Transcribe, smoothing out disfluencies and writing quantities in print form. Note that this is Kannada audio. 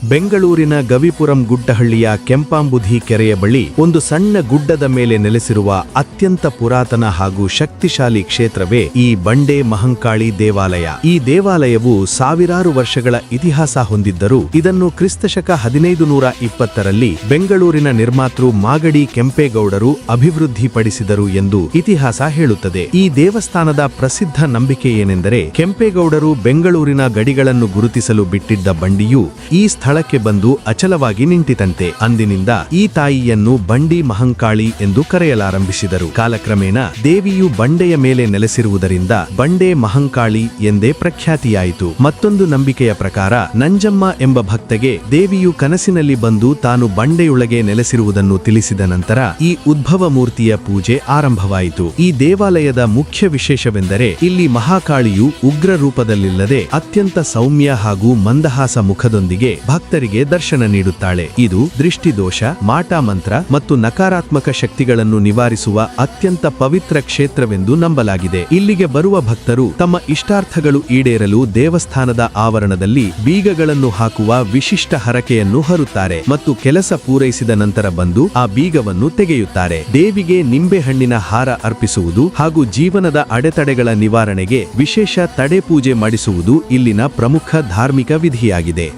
ಬೆಂಗಳೂರಿನ ಗವಿಪುರಂ ಗುಡ್ಡಹಳ್ಳಿಯ ಕೆಂಪಾಂಬುಧಿ ಕೆರೆಯ ಬಳಿ ಒಂದು ಸಣ್ಣ ಗುಡ್ಡದ ಮೇಲೆ ನೆಲೆಸಿರುವ ಅತ್ಯಂತ ಪುರಾತನ ಹಾಗೂ ಶಕ್ತಿಶಾಲಿ ಕ್ಷೇತ್ರವೇ ಈ ಬಂಡೆ ಮಹಂಕಾಳಿ ದೇವಾಲಯ. ಈ ದೇವಾಲಯವು ಸಾವಿರಾರು ವರ್ಷಗಳ ಇತಿಹಾಸ ಹೊಂದಿದ್ದರೂ ಇದನ್ನು ಕ್ರಿಸ್ತಶಕ 1520ರಲ್ಲಿ ಬೆಂಗಳೂರಿನ ನಿರ್ಮಾತೃ ಮಾಗಡಿ ಕೆಂಪೇಗೌಡರು ಅಭಿವೃದ್ಧಿಪಡಿಸಿದರು ಎಂದು ಇತಿಹಾಸ ಹೇಳುತ್ತದೆ. ಈ ದೇವಸ್ಥಾನದ ಪ್ರಸಿದ್ಧ ನಂಬಿಕೆ ಏನೆಂದರೆ, ಕೆಂಪೇಗೌಡರು ಬೆಂಗಳೂರಿನ ಗಡಿಗಳನ್ನು ಗುರುತಿಸಲು ಬಿಟ್ಟಿದ್ದ ಬಂಡಿಯು ಈ ಸ್ಥಳಕ್ಕೆ ಬಂದು ಅಚಲವಾಗಿ ನಿಂತಿತಂತೆ. ಅಂದಿನಿಂದ ಈ ತಾಯಿಯನ್ನು ಬಂಡಿ ಮಹಂಕಾಳಿ ಎಂದು ಕರೆಯಲಾರಂಭಿಸಿದರು. ಕಾಲಕ್ರಮೇಣ ದೇವಿಯು ಬಂಡೆಯ ಮೇಲೆ ನೆಲೆಸಿರುವುದರಿಂದ ಬಂಡೆ ಮಹಂಕಾಳಿ ಎಂದೇ ಪ್ರಖ್ಯಾತಿಯಾಯಿತು. ಮತ್ತೊಂದು ನಂಬಿಕೆಯ ಪ್ರಕಾರ ನಂಜಮ್ಮ ಎಂಬ ಭಕ್ತೆಗೆ ದೇವಿಯು ಕನಸಿನಲ್ಲಿ ಬಂದು ತಾನು ಬಂಡೆಯೊಳಗೆ ನೆಲೆಸಿರುವುದನ್ನು ತಿಳಿಸಿದ ನಂತರ ಈ ಉದ್ಭವ ಮೂರ್ತಿಯ ಪೂಜೆ ಆರಂಭವಾಯಿತು. ಈ ದೇವಾಲಯದ ಮುಖ್ಯ ವಿಶೇಷವೆಂದರೆ ಇಲ್ಲಿ ಮಹಾಕಾಳಿಯು ಉಗ್ರ ರೂಪದಲ್ಲಿಲ್ಲದೆ ಅತ್ಯಂತ ಸೌಮ್ಯ ಹಾಗೂ ಮಂದಹಾಸ ಮುಖದೊಂದಿಗೆ ಭಕ್ತರಿಗೆ ದರ್ಶನ ನೀಡುತ್ತಾಳೆ. ಇದು ದೃಷ್ಟಿದೋಷ, ಮಾಟಮಂತ್ರ ಮತ್ತು ನಕಾರಾತ್ಮಕ ಶಕ್ತಿಗಳನ್ನು ನಿವಾರಿಸುವ ಅತ್ಯಂತ ಪವಿತ್ರ ಕ್ಷೇತ್ರವೆಂದು ನಂಬಲಾಗಿದೆ. ಇಲ್ಲಿಗೆ ಬರುವ ಭಕ್ತರು ತಮ್ಮ ಇಷ್ಟಾರ್ಥಗಳು ಈಡೇರಲು ದೇವಸ್ಥಾನದ ಆವರಣದಲ್ಲಿ ಬೀಗಗಳನ್ನು ಹಾಕುವ ವಿಶಿಷ್ಟ ಹರಕೆಯನ್ನು ಹೊರುತ್ತಾರೆ ಮತ್ತು ಕೆಲಸ ಪೂರೈಸಿದ ನಂತರ ಬಂದು ಆ ಬೀಗವನ್ನು ತೆಗೆಯುತ್ತಾರೆ. ದೇವಿಗೆ ನಿಂಬೆಹಣ್ಣಿನ ಹಾರ ಅರ್ಪಿಸುವುದು ಹಾಗೂ ಜೀವನದ ಅಡೆತಡೆಗಳ ನಿವಾರಣೆಗೆ ವಿಶೇಷ ತಡೆ ಪೂಜೆ ಮಾಡಿಸುವುದು ಇಲ್ಲಿನ ಪ್ರಮುಖ ಧಾರ್ಮಿಕ ವಿಧಿಯಾಗಿದೆ.